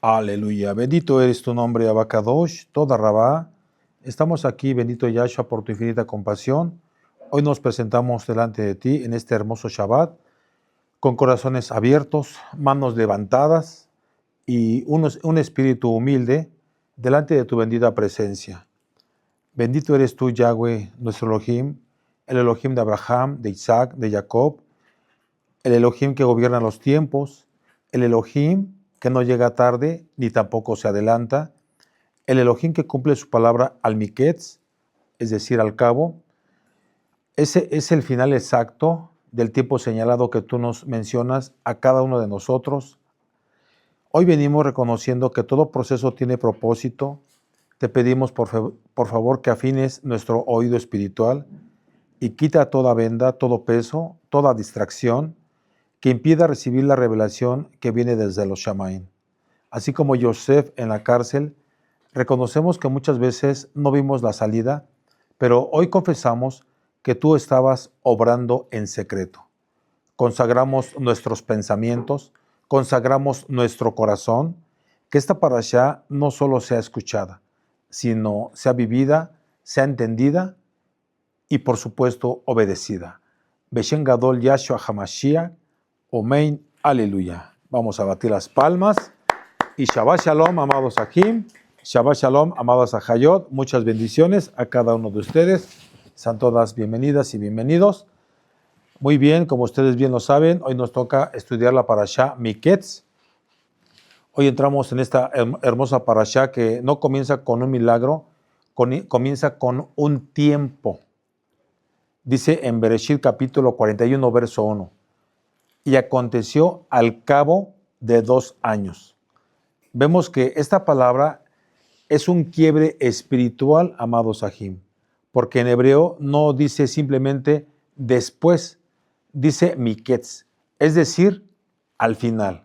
Aleluya. Bendito eres tu nombre, Abacadosh, toda Rabá. Estamos aquí, bendito Yahshua, por tu infinita compasión. Hoy nos presentamos delante de ti en este hermoso Shabbat, con corazones abiertos, manos levantadas y un espíritu humilde delante de tu bendita presencia. Bendito eres tú, Yahweh, nuestro Elohim, el Elohim de Abraham, de Isaac, de Jacob, el Elohim que gobierna los tiempos, el Elohim que no llega tarde ni tampoco se adelanta, el Elohim que cumple su palabra al Miketz, es decir, al cabo. Ese es el final exacto del tiempo señalado que tú nos mencionas a cada uno de nosotros. Hoy venimos reconociendo que todo proceso tiene propósito. Te pedimos por favor que afines nuestro oído espiritual y quita toda venda, todo peso, toda distracción que impida recibir la revelación que viene desde los Shamaim. Así como Yosef en la cárcel, reconocemos que muchas veces no vimos la salida, pero hoy confesamos que tú estabas obrando en secreto. Consagramos nuestros pensamientos, consagramos nuestro corazón, que esta parashá no solo sea escuchada, sino sea vivida, sea entendida y por supuesto obedecida. Beshem Gadol Yahshua HaMashiach, Omein, aleluya. Vamos a batir las palmas. Y Shabbat Shalom, amados Ajim. Shabbat Shalom, amados Ajayot. Muchas bendiciones a cada uno de ustedes. Sean todas bienvenidas y bienvenidos. Muy bien, como ustedes bien lo saben, hoy nos toca estudiar la parashá Miketz. Hoy entramos en esta hermosa parashá que no comienza con un milagro, comienza con un tiempo. Dice en Bereshit capítulo 41, verso 1. Y aconteció al cabo de 2 años. Vemos que esta palabra es un quiebre espiritual, amados Ajim, porque en hebreo no dice simplemente después, dice Miketz, es decir, al final.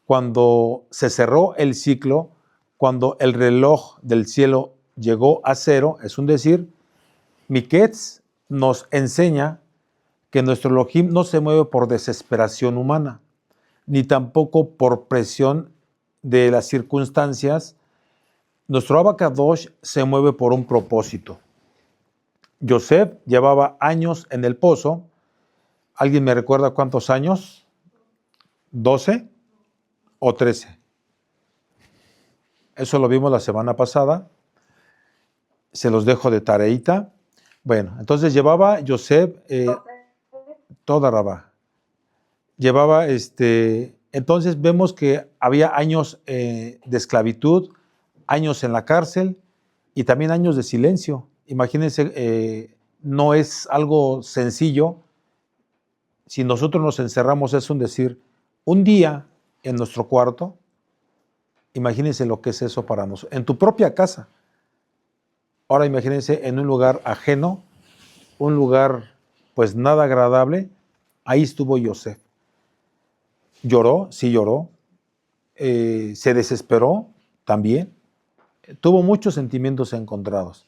Cuando se cerró el ciclo, cuando el reloj del cielo llegó a cero, es un decir, Miketz nos enseña que nuestro Elohim no se mueve por desesperación humana, ni tampoco por presión de las circunstancias. Nuestro Abacadosh se mueve por un propósito. Yosef llevaba años en el pozo. ¿Alguien me recuerda cuántos años? ¿12 o 13? Eso lo vimos la semana pasada. Se los dejo de tareita. Bueno, entonces llevaba Yosef toda Rabá. Llevaba entonces vemos que había años de esclavitud, años en la cárcel y también años de silencio. Imagínense, no es algo sencillo. Si nosotros nos encerramos, es un decir, un día en nuestro cuarto, imagínense lo que es eso para nosotros, en tu propia casa. Ahora imagínense en un lugar ajeno, un lugar pues nada agradable. Ahí estuvo Yosef. Lloró, sí lloró, se desesperó también, tuvo muchos sentimientos encontrados.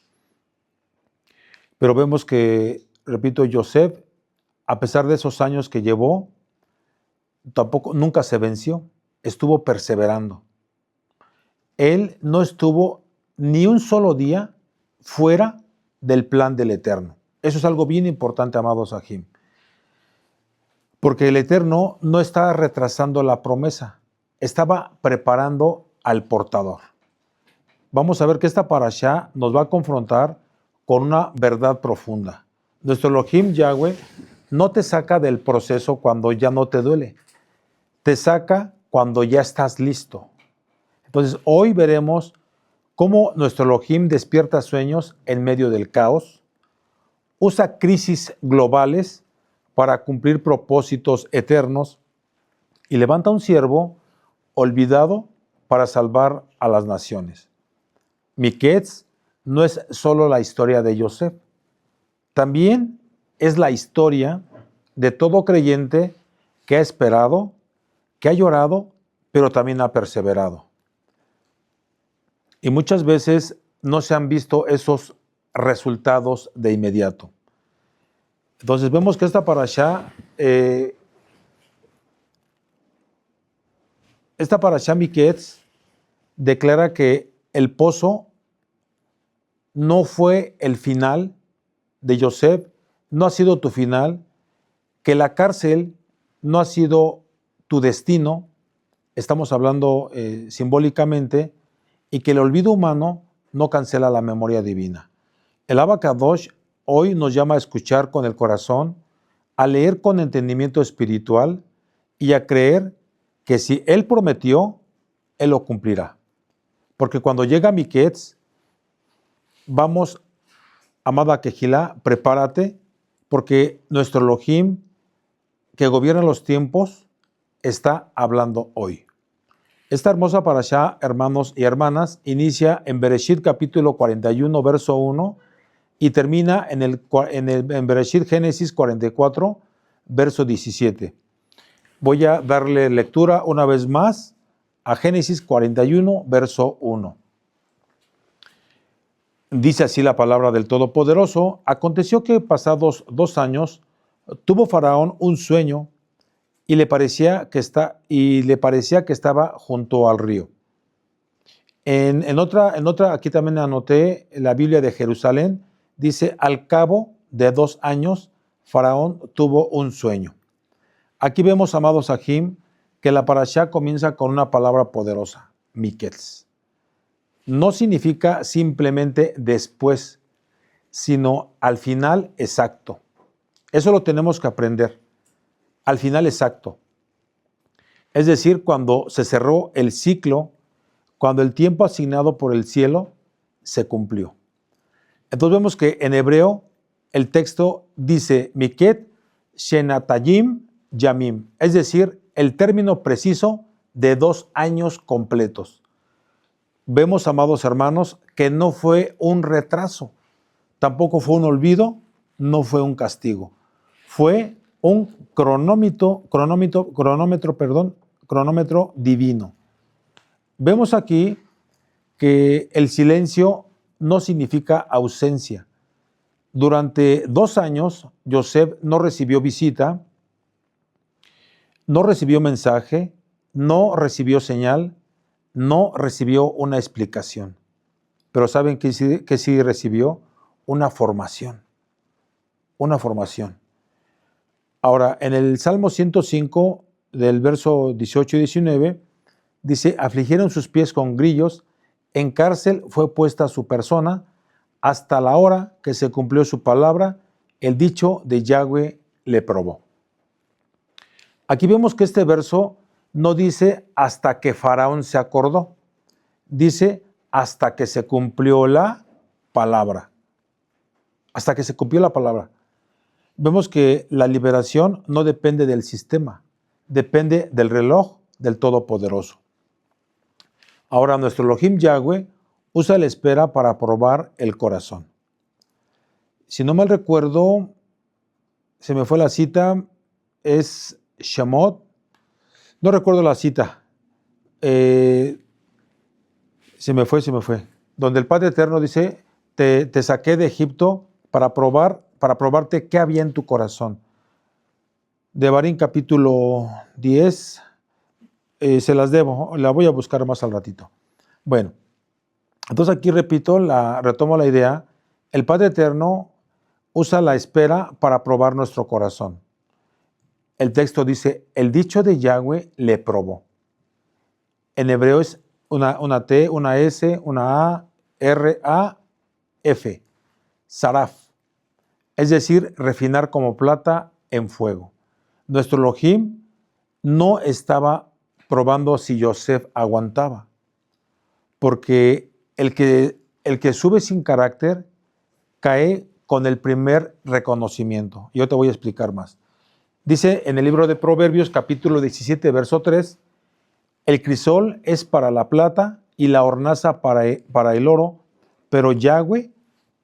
Pero vemos que, repito, Yosef, a pesar de esos años que llevó, nunca se venció, estuvo perseverando. Él no estuvo ni un solo día fuera del plan del Eterno. Eso es algo bien importante, amados Ajim. Porque el Eterno no estaba retrasando la promesa, estaba preparando al portador. Vamos a ver que esta parashá nos va a confrontar con una verdad profunda. Nuestro Elohim Yahweh no te saca del proceso cuando ya no te duele, te saca cuando ya estás listo. Entonces hoy veremos cómo nuestro Elohim despierta sueños en medio del caos, usa crisis globales para cumplir propósitos eternos y levanta un siervo olvidado para salvar a las naciones. Miketz no es solo la historia de Yosef, también es la historia de todo creyente que ha esperado, que ha llorado, pero también ha perseverado. Y muchas veces no se han visto esos resultados de inmediato. Entonces vemos que esta parashá Miketz declara que el pozo no fue el final de Yosef, no ha sido tu final, que la cárcel no ha sido tu destino, estamos hablando simbólicamente, y que el olvido humano no cancela la memoria divina. El Abba Kadosh hoy nos llama a escuchar con el corazón, a leer con entendimiento espiritual y a creer que si Él prometió, Él lo cumplirá. Porque cuando llega Miketz, vamos, amada Kehilá, prepárate, porque nuestro Elohim, que gobierna los tiempos, está hablando hoy. Esta hermosa parashá, hermanos y hermanas, inicia en Bereshit capítulo 41, verso 1, y termina en Bereshit Génesis 44, verso 17. Voy a darle lectura una vez más a Génesis 41, verso 1. Dice así la palabra del Todopoderoso: aconteció que pasados 2 años tuvo Faraón un sueño y le parecía que estaba junto al río. En otra, aquí también anoté la Biblia de Jerusalén, dice: al cabo de 2 años Faraón tuvo un sueño. Aquí vemos, amados Sahim, que la parashá comienza con una palabra poderosa, Miketz. No significa simplemente después, sino al final exacto. Eso lo tenemos que aprender. Al final exacto. Es decir, cuando se cerró el ciclo, cuando el tiempo asignado por el cielo se cumplió. Entonces vemos que en hebreo el texto dice Miket Shenatayim Yamim, es decir, el término preciso de 2 años completos. Vemos, amados hermanos, que no fue un retraso, tampoco fue un olvido, no fue un castigo. Fue un cronómetro divino. Vemos aquí que el silencio no significa ausencia. Durante 2 años, Yosef no recibió visita, no recibió mensaje, no recibió señal, no recibió una explicación. Pero ¿saben qué sí recibió? Una formación. Una formación. Ahora, en el Salmo 105, del verso 18 y 19, dice: afligieron sus pies con grillos, en cárcel fue puesta su persona, hasta la hora que se cumplió su palabra, el dicho de Yahweh le probó. Aquí vemos que este verso no dice hasta que Faraón se acordó, dice hasta que se cumplió la palabra. Hasta que se cumplió la palabra. Vemos que la liberación no depende del sistema, depende del reloj del Todopoderoso. Ahora nuestro Elohim Yahweh usa la espera para probar el corazón. Si no mal recuerdo, se me fue la cita, es Shemot, no recuerdo la cita, se me fue, donde el Padre Eterno dice: te saqué de Egipto para probarte qué había en tu corazón. Devarim capítulo 10, se las debo, la voy a buscar más al ratito. Bueno, entonces aquí retomo la idea, el Padre Eterno usa la espera para probar nuestro corazón. El texto dice: el dicho de Yahweh le probó. En hebreo es una T, una S, una A, R, A, F, Saraf. Es decir, refinar como plata en fuego. Nuestro Elohim no estaba probando si Yosef aguantaba, porque el que sube sin carácter cae con el primer reconocimiento. Yo te voy a explicar más. Dice en el libro de Proverbios, capítulo 17, verso 3, el crisol es para la plata y la hornaza para el oro, pero Yahweh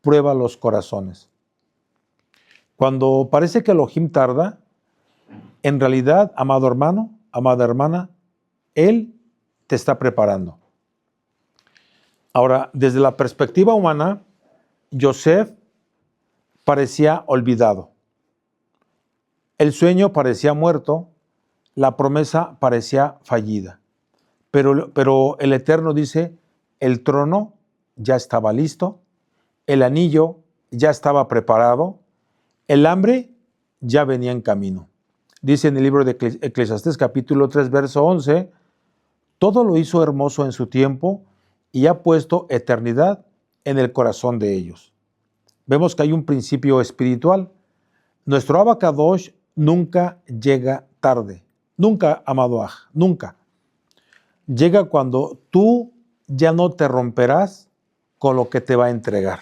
prueba los corazones. Cuando parece que Elohim tarda, en realidad, amado hermano, amada hermana, Él te está preparando. Ahora, desde la perspectiva humana, Yosef parecía olvidado. El sueño parecía muerto, la promesa parecía fallida. pero el Eterno dice, el trono ya estaba listo, el anillo ya estaba preparado, el hambre ya venía en camino. Dice en el libro de Eclesiastés capítulo 3, verso 11, todo lo hizo hermoso en su tiempo y ha puesto eternidad en el corazón de ellos. Vemos que hay un principio espiritual. Nuestro Abacadosh nunca llega tarde. Nunca, amado Aj, nunca. Llega cuando tú ya no te romperás con lo que te va a entregar.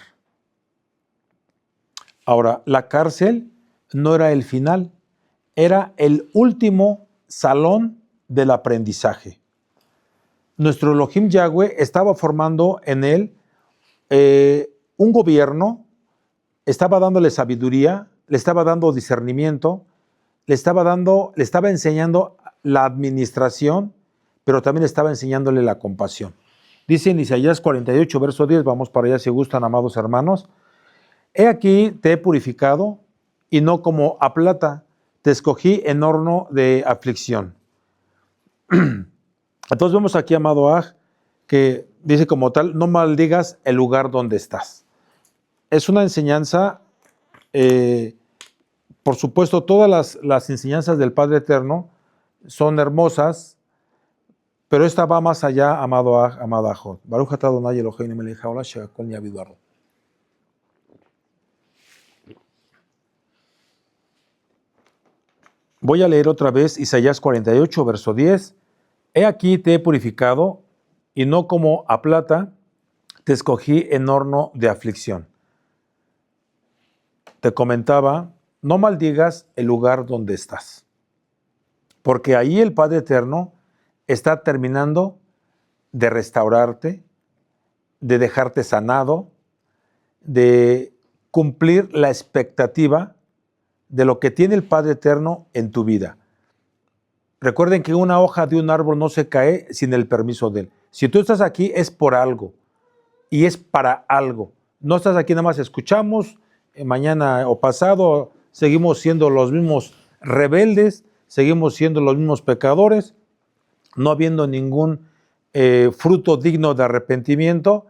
Ahora, la cárcel no era el final, era el último salón del aprendizaje. Nuestro Elohim Yahweh estaba formando en él un gobierno, estaba dándole sabiduría, le estaba dando discernimiento, le estaba enseñando la administración, pero también estaba enseñándole la compasión. Dice en Isaías 48, verso 10, vamos para allá si gustan, amados hermanos. He aquí te he purificado, y no como a plata, te escogí en horno de aflicción. Entonces vemos aquí, amado Aj, que dice como tal, no maldigas el lugar donde estás. Es una enseñanza, por supuesto, todas las enseñanzas del Padre Eterno son hermosas, pero esta va más allá, amado Aj, amada Aj. Baruch atah Adonai Eloheinu melech haolam shehakol nהיה bidvaro. Voy a leer otra vez Isaías 48, verso 10. He aquí te he purificado, y no como a plata, te escogí en horno de aflicción. Te comentaba, no maldigas el lugar donde estás, porque ahí el Padre Eterno está terminando de restaurarte, de dejarte sanado, de cumplir la expectativa de lo que tiene el Padre Eterno en tu vida. Recuerden que una hoja de un árbol no se cae sin el permiso de él. Si tú estás aquí es por algo y es para algo. No estás aquí nada más escuchamos, mañana o pasado seguimos siendo los mismos rebeldes, seguimos siendo los mismos pecadores, no habiendo ningún fruto digno de arrepentimiento.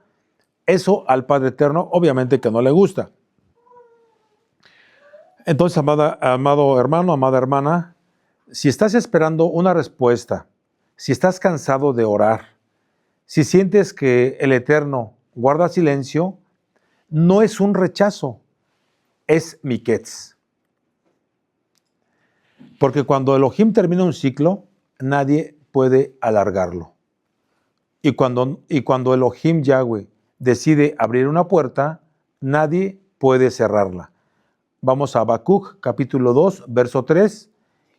Eso al Padre Eterno obviamente que no le gusta. Entonces, amado hermano, amada hermana, si estás esperando una respuesta, si estás cansado de orar, si sientes que el Eterno guarda silencio, no es un rechazo, es miketz. Porque cuando Elohim termina un ciclo, nadie puede alargarlo. Y cuando Elohim Yahweh decide abrir una puerta, nadie puede cerrarla. Vamos a Habacuc, capítulo 2, verso 3,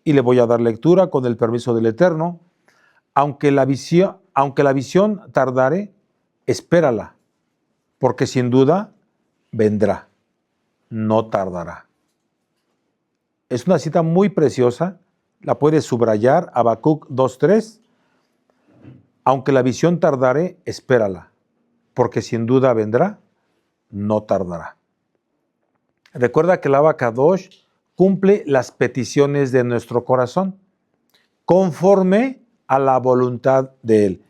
y le voy a dar lectura con el permiso del Eterno. Aunque la visión tardare, espérala, porque sin duda vendrá, no tardará. Es una cita muy preciosa, la puedes subrayar, Habacuc 2:3. Aunque la visión tardare, espérala, porque sin duda vendrá, no tardará. Recuerda que el Abacadosh cumple las peticiones de nuestro corazón, conforme a la voluntad de Él.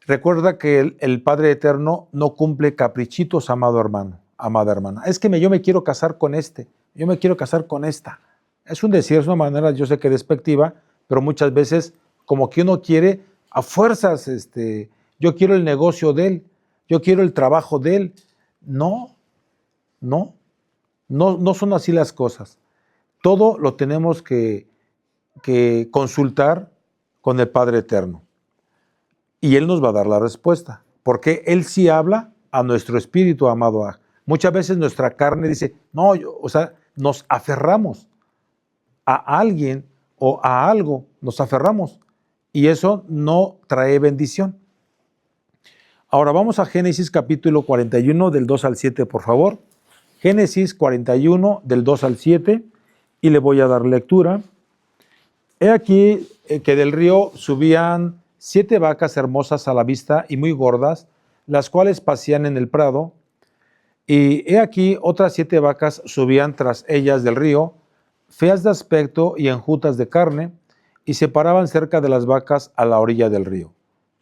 Recuerda que el Padre Eterno no cumple caprichitos, amado hermano, amada hermana. Es que yo me quiero casar con este, yo me quiero casar con esta. Es un decir, es una manera, yo sé que despectiva, pero muchas veces como que uno quiere a fuerzas, yo quiero el negocio de él, yo quiero el trabajo de él. No son así las cosas. Todo lo tenemos que consultar con el Padre Eterno. Y Él nos va a dar la respuesta, porque Él sí habla a nuestro espíritu, amado Aj. Muchas veces nuestra carne dice, no, nos aferramos a alguien o a algo, nos aferramos, y eso no trae bendición. Ahora vamos a Génesis capítulo 41, del 2 al 7, por favor. Génesis 41, del 2 al 7, y le voy a dar lectura. He aquí que del río subían 7 vacas hermosas a la vista y muy gordas, las cuales pasían en el prado. Y he aquí otras 7 vacas subían tras ellas del río, feas de aspecto y enjutas de carne, y se paraban cerca de las vacas a la orilla del río.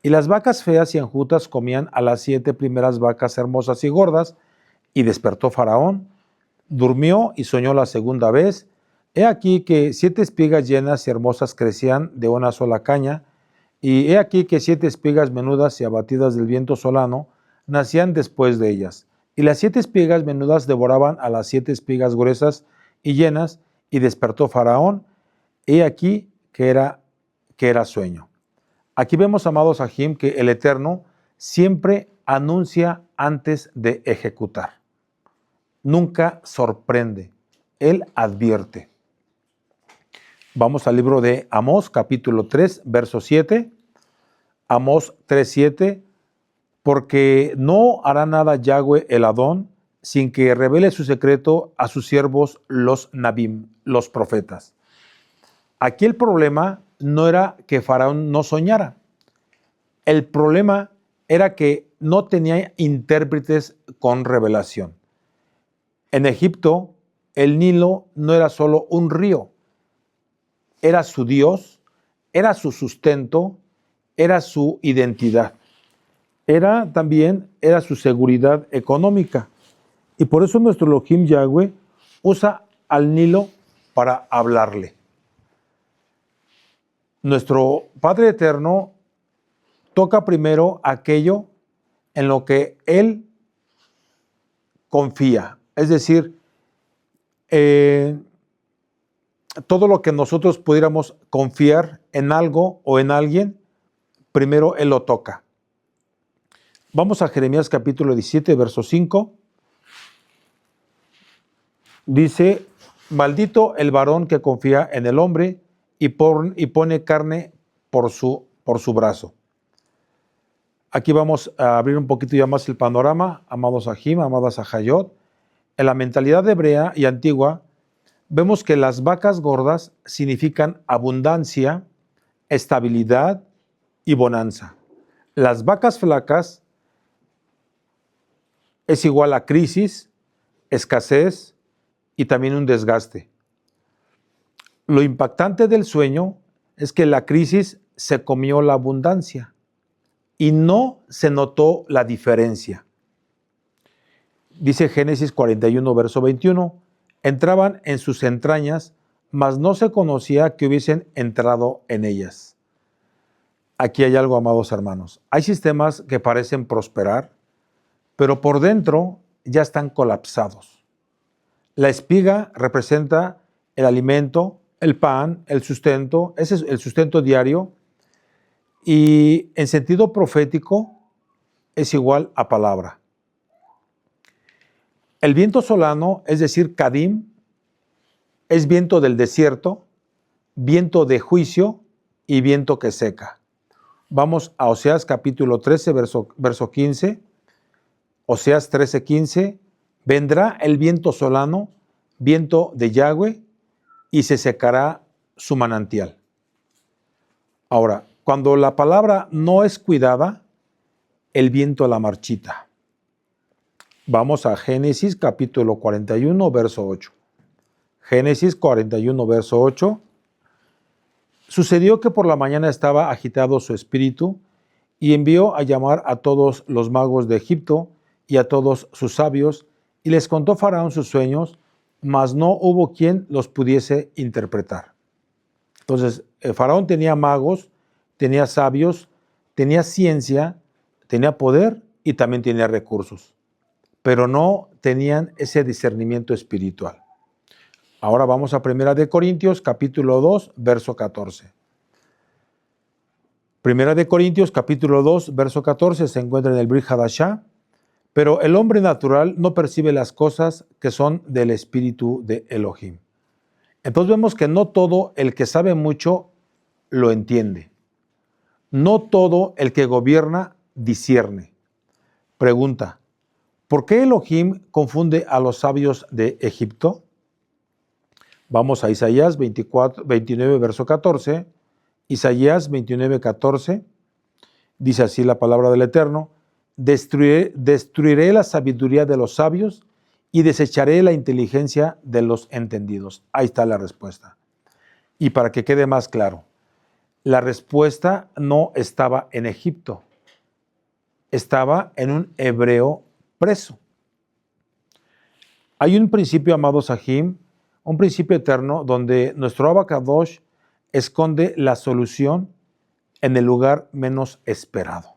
Y las vacas feas y enjutas comían a las 7 primeras vacas hermosas y gordas, y despertó Faraón, durmió y soñó la segunda vez. He aquí que 7 espigas llenas y hermosas crecían de una sola caña, y he aquí que 7 espigas menudas y abatidas del viento solano nacían después de ellas. Y las 7 espigas menudas devoraban a las 7 espigas gruesas y llenas, y despertó Faraón. He aquí que era sueño. Aquí vemos, amados Sahim, que el Eterno siempre anuncia antes de ejecutar. Nunca sorprende, Él advierte. Vamos al libro de Amós, capítulo 3, verso 7. Amós 3, 7. Porque no hará nada Yahweh el Adón sin que revele su secreto a sus siervos los Nabim, los profetas. Aquí el problema no era que Faraón no soñara. El problema era que no tenía intérpretes con revelación. En Egipto, el Nilo no era solo un río, era su Dios, era su sustento, era su identidad. Era su seguridad económica. Y por eso nuestro Elohim Yahweh usa al Nilo para hablarle. Nuestro Padre Eterno toca primero aquello en lo que Él confía. Es decir, todo lo que nosotros pudiéramos confiar en algo o en alguien, primero Él lo toca. Vamos a Jeremías capítulo 17, verso 5. Dice, maldito el varón que confía en el hombre y pone carne por su brazo. Aquí vamos a abrir un poquito ya más el panorama, amados Sahim, amadas Sahayot. En la mentalidad hebrea y antigua, vemos que las vacas gordas significan abundancia, estabilidad y bonanza. Las vacas flacas es igual a crisis, escasez y también un desgaste. Lo impactante del sueño es que la crisis se comió la abundancia y no se notó la diferencia. Dice Génesis 41, verso 21, entraban en sus entrañas, mas no se conocía que hubiesen entrado en ellas. Aquí hay algo, amados hermanos. Hay sistemas que parecen prosperar, pero por dentro ya están colapsados. La espiga representa el alimento, el pan, el sustento, ese es el sustento diario, y en sentido profético es igual a palabra. El viento solano, es decir, Kadim, es viento del desierto, viento de juicio y viento que seca. Vamos a Oseas capítulo 13, verso 15. Oseas 13, 15. Vendrá el viento solano, viento de Yahweh, y se secará su manantial. Ahora, cuando la palabra no es cuidada, el viento la marchita. Vamos a Génesis capítulo 41, verso 8. Génesis 41, verso 8. Sucedió que por la mañana estaba agitado su espíritu y envió a llamar a todos los magos de Egipto y a todos sus sabios, y les contó Faraón sus sueños, mas no hubo quien los pudiese interpretar. Entonces, Faraón tenía magos, tenía sabios, tenía ciencia, tenía poder y también tenía recursos, pero no tenían ese discernimiento espiritual. Ahora vamos a 1 de Corintios, capítulo 2, verso 14. 1 de Corintios, capítulo 2, verso 14, se encuentra en el Brit Hadashah. Pero el hombre natural no percibe las cosas que son del espíritu de Elohim. Entonces vemos que no todo el que sabe mucho lo entiende. No todo el que gobierna discierne. Pregunta, ¿por qué Elohim confunde a los sabios de Egipto? Vamos a Isaías 29, verso 14. Isaías 29, 14. Dice así la palabra del Eterno. Destruiré la sabiduría de los sabios y desecharé la inteligencia de los entendidos. Ahí está la respuesta. Y para que quede más claro, La respuesta no estaba en Egipto, estaba en un hebreo preso. Hay un principio, amado Sahim, un principio eterno donde nuestro Abacadosh esconde la solución en el lugar menos esperado.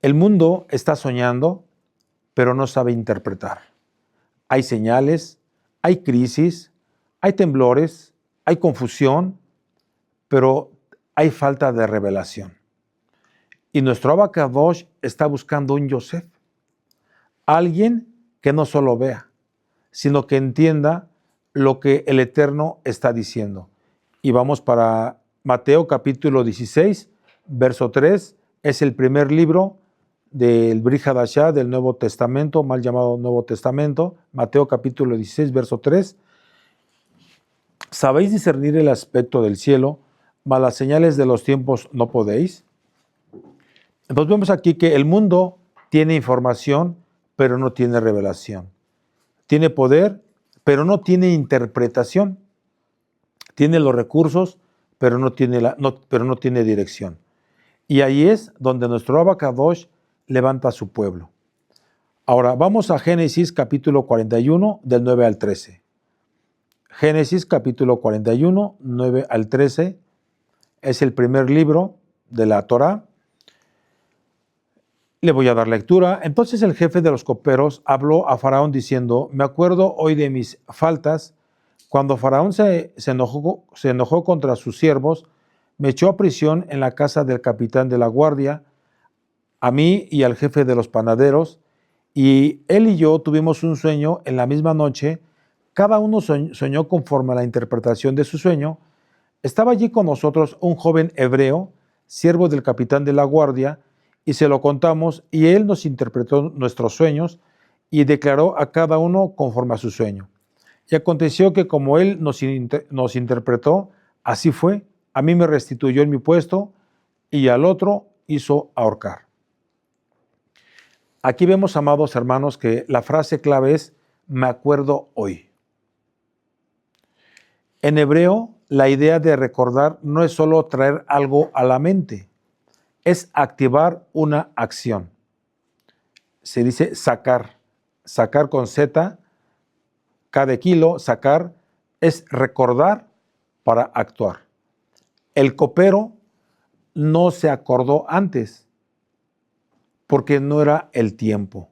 El mundo está soñando, pero no sabe interpretar. Hay señales, hay crisis, hay temblores, hay confusión, pero hay falta de revelación. Y nuestro Abacadosh está buscando un Yosef, alguien que no solo vea, sino que entienda lo que el Eterno está diciendo. Y vamos para Mateo capítulo 16, verso 3, es el primer libro del Brit Hadashah, del Nuevo Testamento, mal llamado Nuevo Testamento, Mateo capítulo 16, verso 3. ¿Sabéis discernir el aspecto del cielo, mas las señales de los tiempos no podéis? Entonces vemos aquí que el mundo tiene información, pero no tiene revelación. Tiene poder, pero no tiene interpretación. Tiene los recursos, pero no tiene dirección. Y ahí es donde nuestro Abacadosh levanta a su pueblo. Ahora, vamos a Génesis capítulo 41, del 9 al 13. Génesis capítulo 41, 9 al 13, es el primer libro de la Torá. Le voy a dar lectura. Entonces el jefe de los coperos habló a Faraón diciendo: me acuerdo hoy de mis faltas. Cuando Faraón se enojó contra sus siervos, me echó a prisión en la casa del capitán de la guardia, a mí y al jefe de los panaderos, y él y yo tuvimos un sueño en la misma noche. Cada uno soñó conforme a la interpretación de su sueño. Estaba allí con nosotros un joven hebreo, siervo del capitán de la guardia, y se lo contamos, y él nos interpretó nuestros sueños y declaró a cada uno conforme a su sueño. Y aconteció que como él nos interpretó, así fue. A mí me restituyó en mi puesto y al otro hizo ahorcar. Aquí vemos, amados hermanos, que la frase clave es: me acuerdo hoy. En hebreo, la idea de recordar no es solo traer algo a la mente, es activar una acción. Se dice sacar con Z, K de kilo, sacar, es recordar para actuar. El copero no se acordó antes, porque no era el tiempo.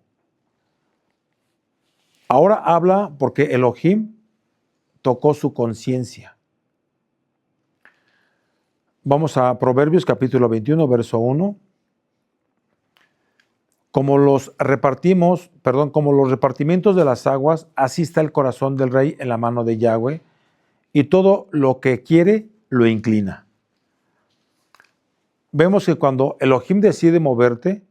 Ahora habla porque Elohim tocó su conciencia. Vamos a Proverbios capítulo 21, verso 1. Como los repartimientos de las aguas, así está el corazón del rey en la mano de Yahweh, y todo lo que quiere lo inclina. Vemos que cuando Elohim decide moverte,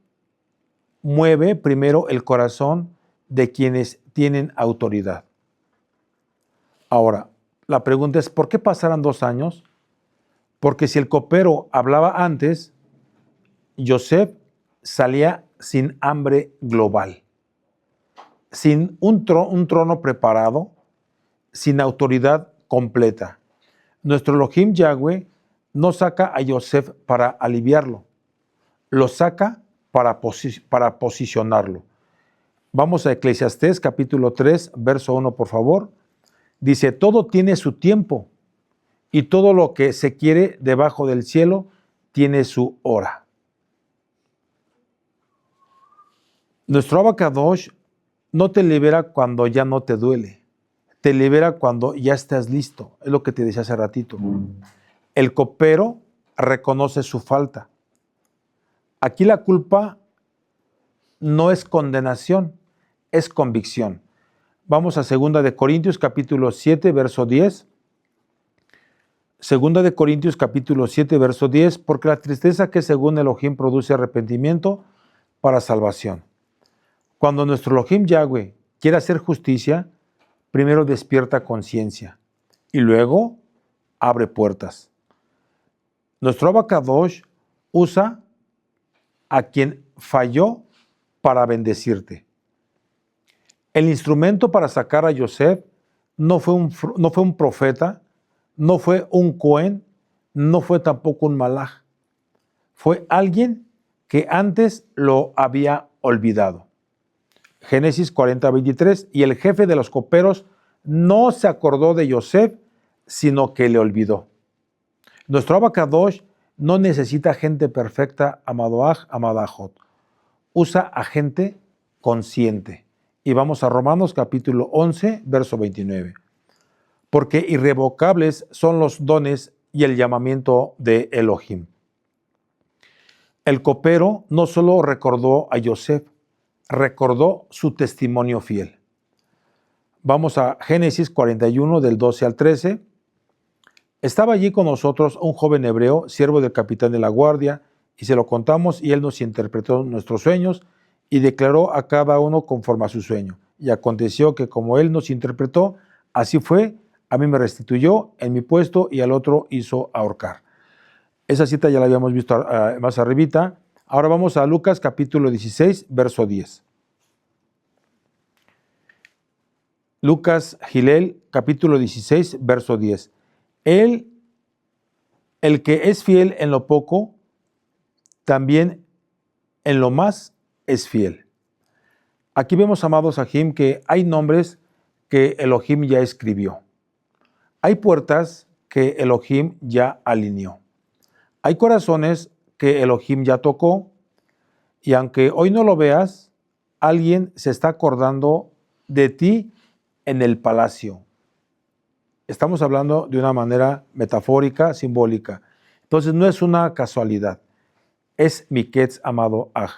mueve primero el corazón de quienes tienen autoridad. Ahora, la pregunta es: ¿por qué pasaron 2 años? Porque si el copero hablaba antes, Yosef salía sin hambre global, sin un trono preparado, sin autoridad completa. Nuestro Elohim Yahweh no saca a Yosef para aliviarlo, lo saca para posicionarlo. Vamos a Eclesiastés capítulo 3, verso 1, por favor. Dice: todo tiene su tiempo, y todo lo que se quiere debajo del cielo tiene su hora. Nuestro Abacadosh no te libera cuando ya no te duele, te libera cuando ya estás listo. Es lo que te decía hace ratito. El copero reconoce su falta. Aquí la culpa no es condenación, es convicción. Vamos a 2 de Corintios capítulo 7, verso 10. 2 de Corintios capítulo 7, verso 10, porque la tristeza que según Elohim produce arrepentimiento para salvación. Cuando nuestro Elohim Yahweh quiere hacer justicia, primero despierta conciencia y luego abre puertas. Nuestro Abacadosh usa a quien falló para bendecirte. El instrumento para sacar a Yosef no fue un profeta, no fue un Cohen, no fue tampoco un malaj, fue alguien que antes lo había olvidado. Génesis 40:23, y el jefe de los coperos no se acordó de Yosef, sino que le olvidó. Nuestro Abacadosh no necesita gente perfecta, Amadoaj, Amadajot. Usa a gente consciente. Y vamos a Romanos capítulo 11, verso 29. Porque irrevocables son los dones y el llamamiento de Elohim. El copero no solo recordó a Yosef, recordó su testimonio fiel. Vamos a Génesis 41, del 12 al 13. Estaba allí con nosotros un joven hebreo, siervo del capitán de la guardia, y se lo contamos, y él nos interpretó nuestros sueños y declaró a cada uno conforme a su sueño. Y aconteció que como él nos interpretó, así fue, a mí me restituyó en mi puesto y al otro hizo ahorcar. Esa cita ya la habíamos visto más arribita. Ahora vamos a Lucas capítulo 16, verso 10. Lucas Gilel capítulo 16, verso 10. Él, el que es fiel en lo poco, también en lo más es fiel. Aquí vemos, amados Ajim, que hay nombres que Elohim ya escribió. Hay puertas que Elohim ya alineó. Hay corazones que Elohim ya tocó, y aunque hoy no lo veas, alguien se está acordando de ti en el palacio. Estamos hablando de una manera metafórica, simbólica. Entonces no es una casualidad, es Miketz amado Aj.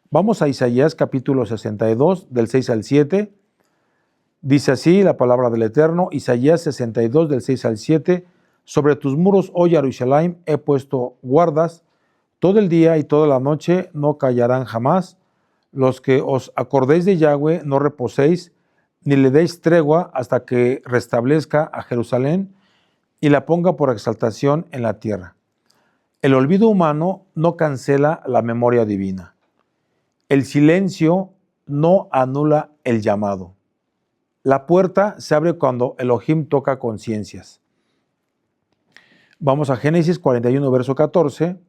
Vamos a Isaías capítulo 62, del 6 al 7. Dice así la palabra del Eterno, Isaías 62, del 6 al 7. Sobre tus muros, oh Jerusalén, he puesto guardas, todo el día y toda la noche no callarán jamás. Los que os acordéis de Yahweh no reposéis, ni le deis tregua hasta que restablezca a Jerusalén y la ponga por exaltación en la tierra. El olvido humano no cancela la memoria divina. El silencio no anula el llamado. La puerta se abre cuando Elohim toca conciencias. Vamos a Génesis 41, verso 14.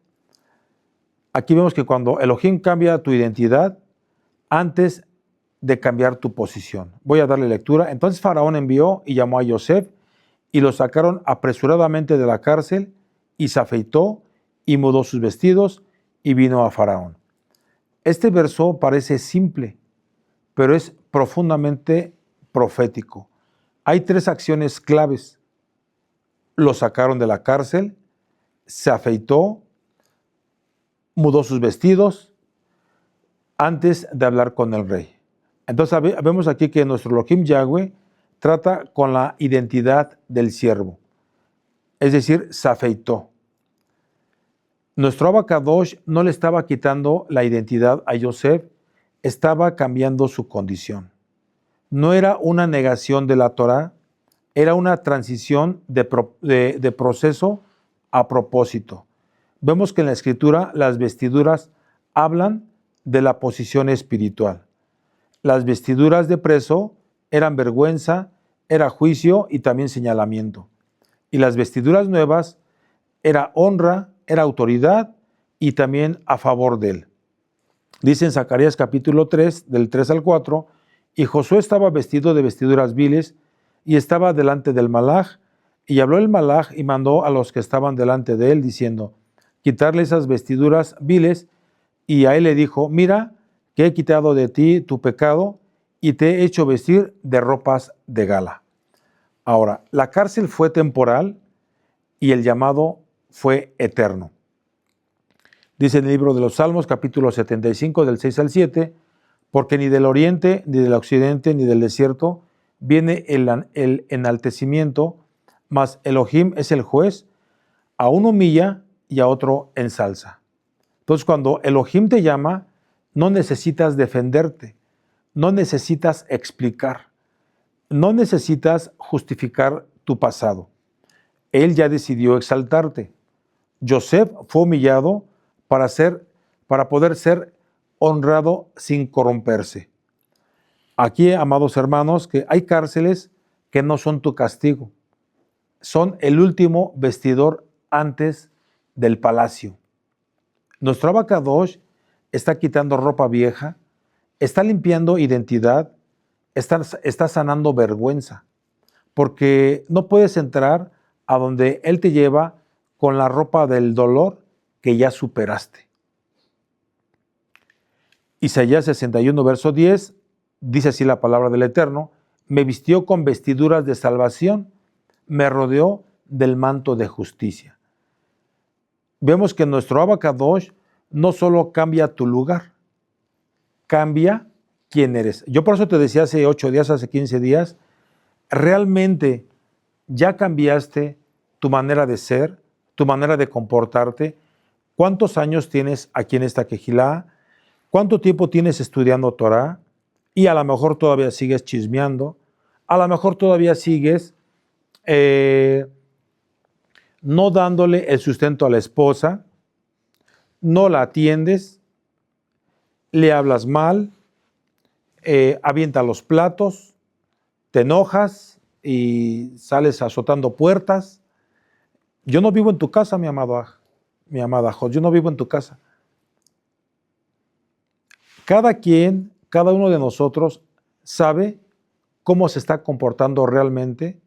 Aquí vemos que cuando Elohim cambia tu identidad, antes de cambiar tu posición. Voy a darle lectura. Entonces Faraón envió y llamó a Yosef, y lo sacaron apresuradamente de la cárcel, y se afeitó y mudó sus vestidos y vino a Faraón. Este verso parece simple, pero es profundamente profético. Hay tres acciones claves. Lo sacaron de la cárcel, se afeitó, mudó sus vestidos antes de hablar con el rey. Entonces vemos aquí que nuestro Elohim Yahweh trata con la identidad del siervo, es decir, se afeitó. Nuestro Abacadosh no le estaba quitando la identidad a Yosef, estaba cambiando su condición. No era una negación de la Torá, era una transición de proceso a propósito. Vemos que en la Escritura las vestiduras hablan de la posición espiritual. Las vestiduras de preso eran vergüenza, era juicio y también señalamiento. Y las vestiduras nuevas era honra, era autoridad y también a favor de él. Dice en Zacarías capítulo 3, del 3 al 4, y Josué estaba vestido de vestiduras viles y estaba delante del malaj, y habló el malaj y mandó a los que estaban delante de él, diciendo, quitarle esas vestiduras viles, y a él le dijo, mira, que he quitado de ti tu pecado y te he hecho vestir de ropas de gala. Ahora, la cárcel fue temporal y el llamado fue eterno. Dice en el libro de los Salmos, capítulo 75, del 6 al 7, porque ni del oriente, ni del occidente, ni del desierto viene el enaltecimiento, mas Elohim es el juez, a uno humilla y a otro ensalza. Entonces, cuando Elohim te llama, no necesitas defenderte, no necesitas explicar, no necesitas justificar tu pasado. Él ya decidió exaltarte. Yosef fue humillado para poder ser honrado sin corromperse. Aquí, amados hermanos, que hay cárceles que no son tu castigo, son el último vestidor antes del palacio. Nuestro Abacadosh está quitando ropa vieja, está limpiando identidad, está sanando vergüenza, porque no puedes entrar a donde Él te lleva con la ropa del dolor que ya superaste. Isaías 61, verso 10, dice así la palabra del Eterno: me vistió con vestiduras de salvación, me rodeó del manto de justicia. Vemos que nuestro Abacadosh no solo cambia tu lugar, cambia quién eres. Yo por eso te decía hace 8 días, hace 15 días, realmente ya cambiaste tu manera de ser, tu manera de comportarte. ¿Cuántos años tienes aquí en esta Quejilá? ¿Cuánto tiempo tienes estudiando Torah? Y a lo mejor todavía sigues chismeando, a lo mejor todavía sigues no dándole el sustento a la esposa, no la atiendes, le hablas mal, avienta los platos, te enojas y sales azotando puertas. Yo no vivo en tu casa, mi amada Jos, yo no vivo en tu casa. Cada uno de nosotros sabe cómo se está comportando realmente,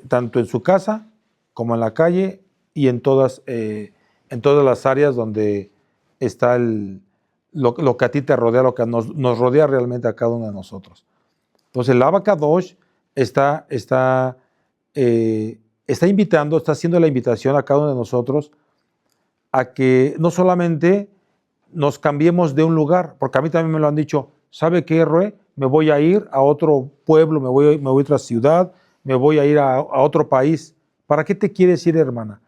tanto en su casa como en la calle y en todas las áreas donde está lo que a ti te rodea, lo que nos rodea realmente a cada uno de nosotros. Entonces el Abacadosh está invitando, está haciendo la invitación a cada uno de nosotros a que no solamente nos cambiemos de un lugar, porque a mí también me lo han dicho: ¿sabe qué, Roe? Me voy a ir a otro pueblo, me voy a otra ciudad, me voy a ir a otro país. ¿Para qué te quieres ir, hermana?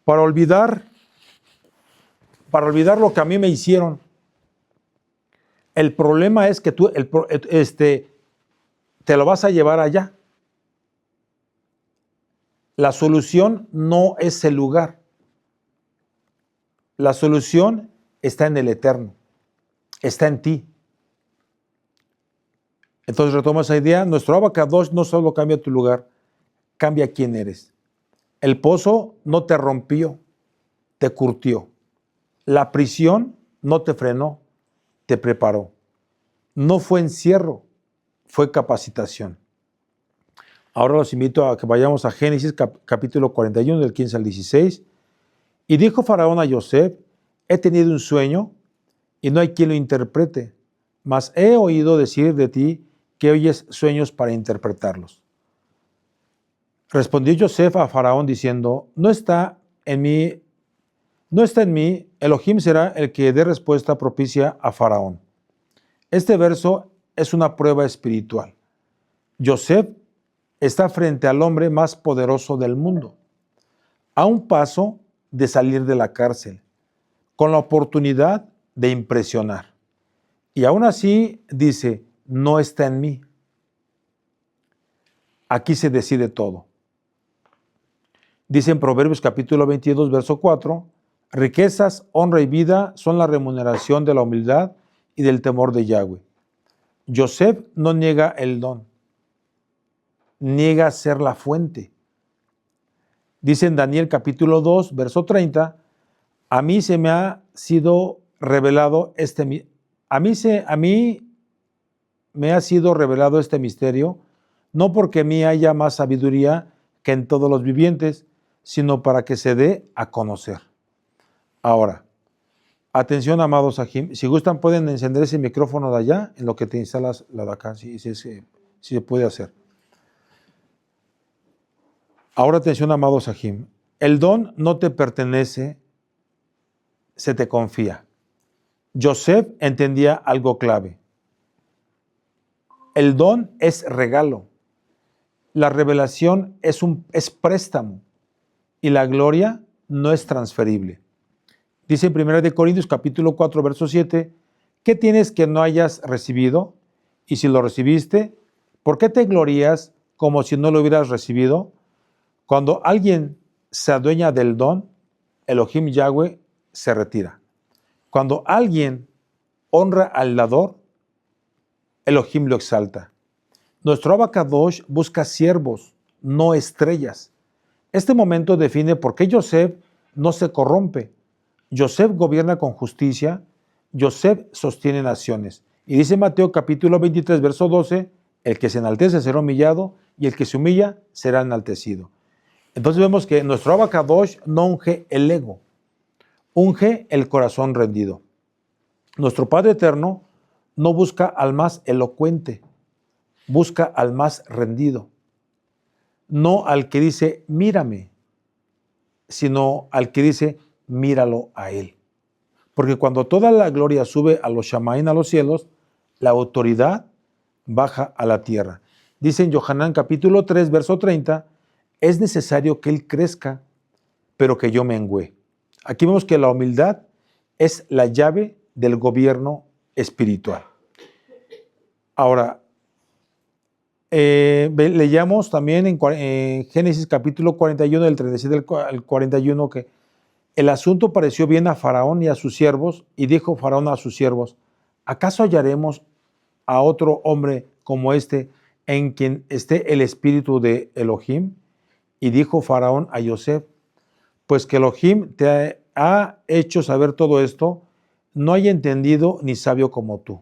Para olvidar lo que a mí me hicieron. El problema es que tú te lo vas a llevar allá. La solución no es el lugar. La solución está en el Eterno, está en ti. Entonces retoma esa idea. Nuestro Abacadosh no solo cambia tu lugar, cambia quién eres. El pozo no te rompió, te curtió. La prisión no te frenó, te preparó. No fue encierro, fue capacitación. Ahora los invito a que vayamos a Génesis capítulo 41, del 15 al 16. Y dijo Faraón a Yosef: he tenido un sueño y no hay quien lo interprete, mas he oído decir de ti que oyes sueños para interpretarlos. Respondió Yosef a Faraón diciendo: no está en mí, Elohim será el que dé respuesta propicia a Faraón. Este verso es una prueba espiritual. Yosef está frente al hombre más poderoso del mundo, a un paso de salir de la cárcel, con la oportunidad de impresionar. Y aún así dice: no está en mí. Aquí se decide todo. Dice en Proverbios capítulo 22, verso 4, riquezas, honra y vida son la remuneración de la humildad y del temor de Yahweh. Yosef no niega el don, niega ser la fuente. Dice en Daniel capítulo 2, verso 30, a mí me ha sido revelado este misterio, no porque en mí haya más sabiduría que en todos los vivientes, sino para que se dé a conocer. Ahora, atención, amados Sahim, si gustan pueden encender ese micrófono de allá en lo que te instalas la de acá, si se puede hacer. Ahora atención, amados Sahim, el don no te pertenece, se te confía. Yosef entendía algo clave. El don es regalo, la revelación es préstamo y la gloria no es transferible. Dice en 1 Corintios capítulo 4, verso 7, ¿qué tienes que no hayas recibido? Y si lo recibiste, ¿por qué te glorías como si no lo hubieras recibido? Cuando alguien se adueña del don, Elohim Yahweh se retira. Cuando alguien honra al dador, Elohim lo exalta. Nuestro Abacadosh busca siervos, no estrellas. Este momento define por qué Yosef no se corrompe. Yosef gobierna con justicia, Yosef sostiene naciones. Y dice Mateo capítulo 23, verso 12, el que se enaltece será humillado y el que se humilla será enaltecido. Entonces vemos que nuestro Abacadosh no unge el ego, unge el corazón rendido. Nuestro Padre Eterno no busca al más elocuente, busca al más rendido. No al que dice, mírame, sino al que dice, míralo a él. Porque cuando toda la gloria sube a los Shamaín, a los cielos, la autoridad baja a la tierra. Dice en Yohanan capítulo 3, verso 30, es necesario que él crezca, pero que yo mengüe. Aquí vemos que la humildad es la llave del gobierno espiritual. Ahora, leíamos también en Génesis capítulo 41, del 37 al 41, que el asunto pareció bien a Faraón y a sus siervos, y dijo Faraón a sus siervos, ¿acaso hallaremos a otro hombre como este en quien esté el espíritu de Elohim? Y dijo Faraón a Yosef, pues que Elohim te ha hecho saber todo esto, no hay entendido ni sabio como tú.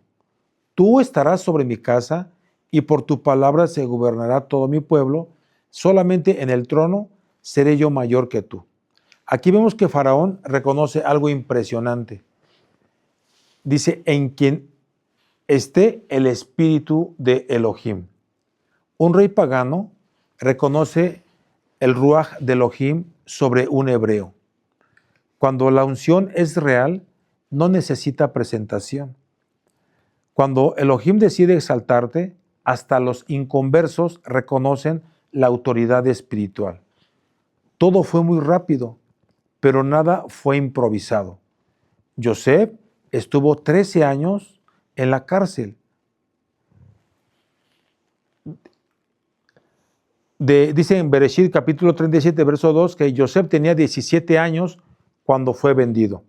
Tú estarás sobre mi casa, y por tu palabra se gobernará todo mi pueblo, solamente en el trono seré yo mayor que tú. Aquí vemos que Faraón reconoce algo impresionante. Dice, en quien esté el espíritu de Elohim. Un rey pagano reconoce el ruaj de Elohim sobre un hebreo. Cuando la unción es real, no necesita presentación. Cuando Elohim decide exaltarte, hasta los inconversos reconocen la autoridad espiritual. Todo fue muy rápido, pero nada fue improvisado. Yosef estuvo 13 años en la cárcel. Dice en Bereshit capítulo 37, verso 2, que Yosef tenía 17 años cuando fue vendido.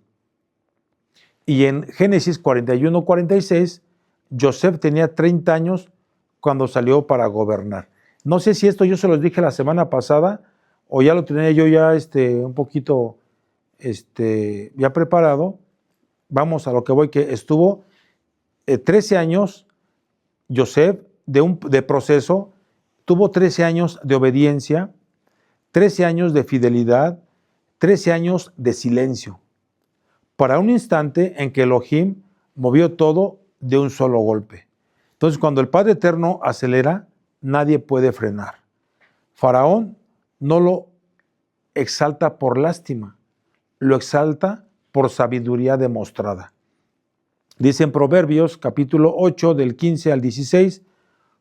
Y en Génesis 41, 46, Yosef tenía 30 años cuando salió para gobernar. No sé si esto yo se los dije la semana pasada o ya lo tenía yo ya un poquito ya preparado. Vamos a lo que voy, que estuvo 13 años Yosef de proceso, tuvo 13 años de obediencia, 13 años de fidelidad, 13 años de silencio, para un instante en que Elohim movió todo de un solo golpe. Entonces, cuando el Padre Eterno acelera, nadie puede frenar. Faraón no lo exalta por lástima, lo exalta por sabiduría demostrada. Dice en Proverbios capítulo 8 del 15 al 16,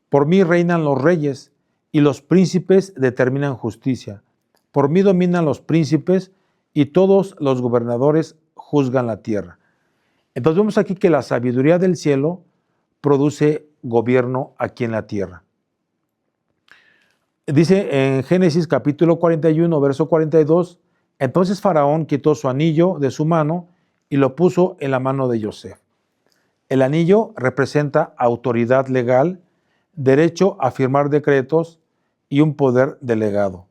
por mí reinan los reyes y los príncipes determinan justicia. Por mí dominan los príncipes y todos los gobernadores juzgan la tierra. Entonces vemos aquí que la sabiduría del cielo produce gobierno aquí en la tierra. Dice en Génesis capítulo 41, verso 42, entonces Faraón quitó su anillo de su mano y lo puso en la mano de Yosef. El anillo representa autoridad legal, derecho a firmar decretos y un poder delegado.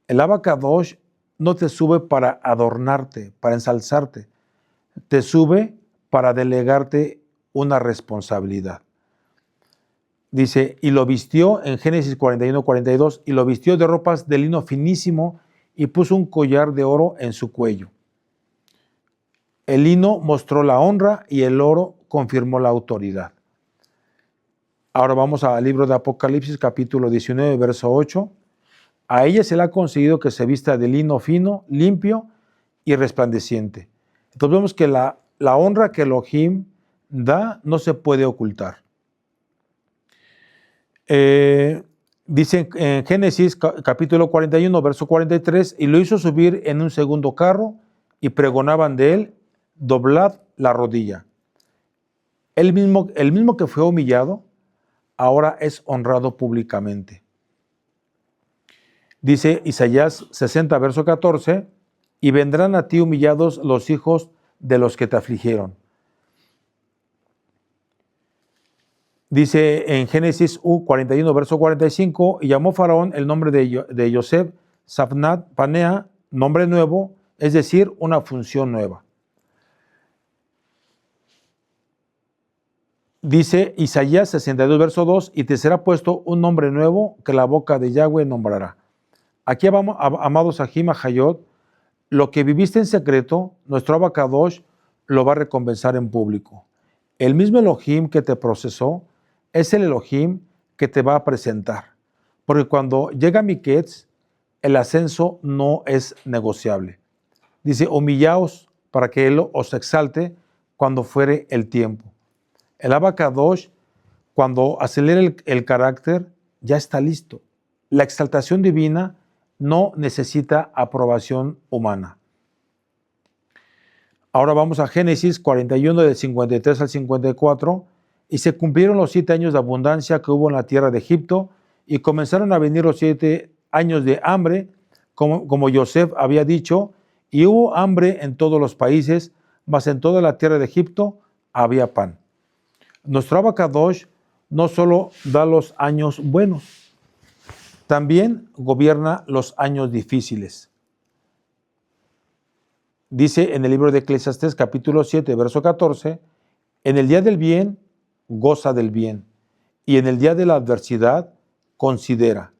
El Abacadosh no te sube para adornarte, para ensalzarte, te sube para delegarte una responsabilidad. Dice, y lo vistió en Génesis 41, 42, y lo vistió de ropas de lino finísimo y puso un collar de oro en su cuello. El lino mostró la honra y el oro confirmó la autoridad. Ahora vamos al libro de Apocalipsis, capítulo 19, verso 8. A ella se le ha concedido que se vista de lino fino, limpio y resplandeciente. Entonces vemos que la honra que Elohim da no se puede ocultar. Dice en Génesis capítulo 41, verso 43, y lo hizo subir en un segundo carro y pregonaban de él, doblad la rodilla. El mismo que fue humillado, ahora es honrado públicamente. Dice Isaías 60, verso 14, y vendrán a ti humillados los hijos de los que te afligieron. Dice en Génesis 41, verso 45, y llamó Faraón el nombre de Yosef Safnat Panea, nombre nuevo, es decir, una función nueva. Dice Isaías 62, verso 2, y te será puesto un nombre nuevo que la boca de Yahweh nombrará. Aquí, vamos, amados Ajim Hayot, lo que viviste en secreto, nuestro Abacadosh lo va a recompensar en público. El mismo Elohim que te procesó es el Elohim que te va a presentar. Porque cuando llega Miketz, el ascenso no es negociable. Dice, humillaos para que Él os exalte cuando fuere el tiempo. El Abacadosh, cuando acelera el carácter, ya está listo. La exaltación divina no necesita aprobación humana. Ahora vamos a Génesis 41, del 53 al 54, y se cumplieron los 7 años de abundancia que hubo en la tierra de Egipto, y comenzaron a venir los 7 años de hambre, como Yosef había dicho, y hubo hambre en todos los países, mas en toda la tierra de Egipto había pan. Nuestro Abacadosh no solo da los años buenos, también gobierna los años difíciles. Dice en el libro de Eclesiastés, capítulo 7, verso 14, en el día del bien, goza del bien, y en el día de la adversidad, considera.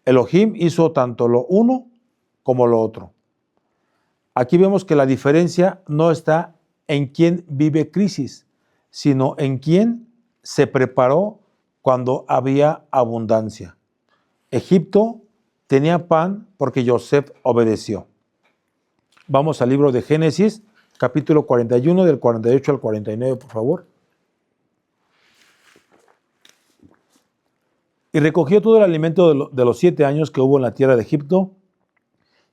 Elohim hizo tanto lo uno como lo otro. Aquí vemos que la diferencia no está en quién vive crisis, sino en quién se preparó cuando había abundancia. Egipto tenía pan porque Yosef obedeció. Vamos al libro de Génesis, capítulo 41, del 48 al 49, por favor. Y recogió todo el alimento de los 7 años que hubo en la tierra de Egipto,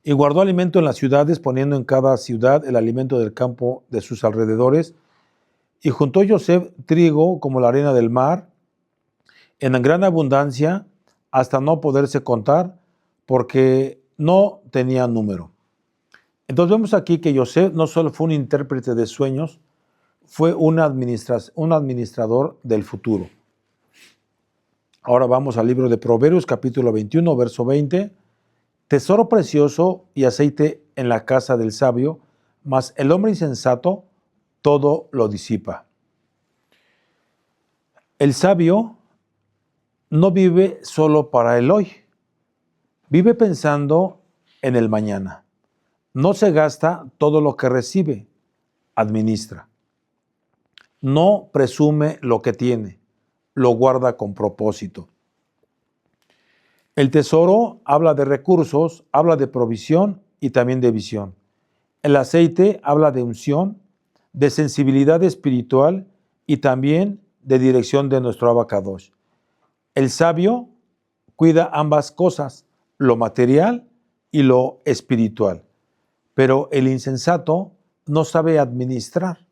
y guardó alimento en las ciudades, poniendo en cada ciudad el alimento del campo de sus alrededores. Y juntó Yosef trigo como la arena del mar, en gran abundancia, hasta no poderse contar, porque no tenía número. Entonces vemos aquí que Yosef no solo fue un intérprete de sueños, fue un administrador del futuro. Ahora vamos al libro de Proverbios, capítulo 21, verso 20. Tesoro precioso y aceite en la casa del sabio, mas el hombre insensato todo lo disipa. El sabio no vive solo para el hoy, vive pensando en el mañana. No se gasta todo lo que recibe, administra. No presume lo que tiene, lo guarda con propósito. El tesoro habla de recursos, habla de provisión y también de visión. El aceite habla de unción, de sensibilidad espiritual y también de dirección de nuestro Abacadosh. El sabio cuida ambas cosas, lo material y lo espiritual. Pero el insensato no sabe administrar,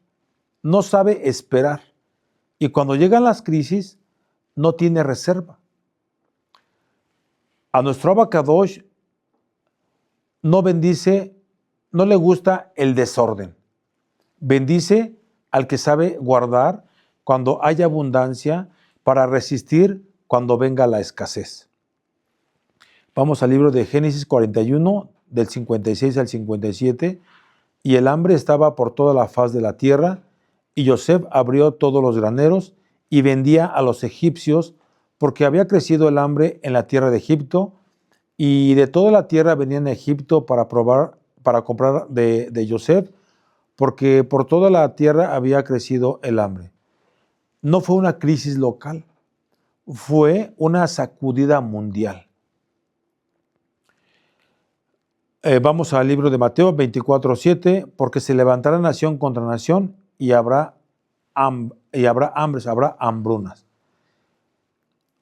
no sabe esperar. Y cuando llegan las crisis, no tiene reserva. A nuestro Abacadosh no bendice, no le gusta el desorden. Bendice al que sabe guardar cuando haya abundancia para resistir cuando venga la escasez. Vamos al libro de Génesis 41, del 56 al 57. Y el hambre estaba por toda la faz de la tierra, y Yosef abrió todos los graneros y vendía a los egipcios, porque había crecido el hambre en la tierra de Egipto, y de toda la tierra venían a Egipto para comprar de Yosef, porque por toda la tierra había crecido el hambre. No fue una crisis local, fue una sacudida mundial. Vamos al libro de Mateo 24:7, porque se levantará nación contra nación y habrá hambres, habrá hambrunas.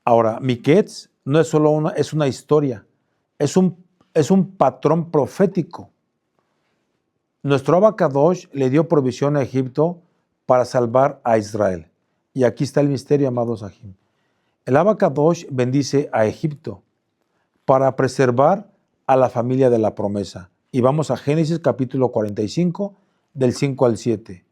Ahora, Miketz no es solo es una historia, es un patrón profético. Nuestro Abacadosh le dio provisión a Egipto para salvar a Israel. Y aquí está el misterio, amados Ajim. El Abacadosh bendice a Egipto para preservar a la familia de la promesa. Y vamos a Génesis capítulo 45, del 5 al 7.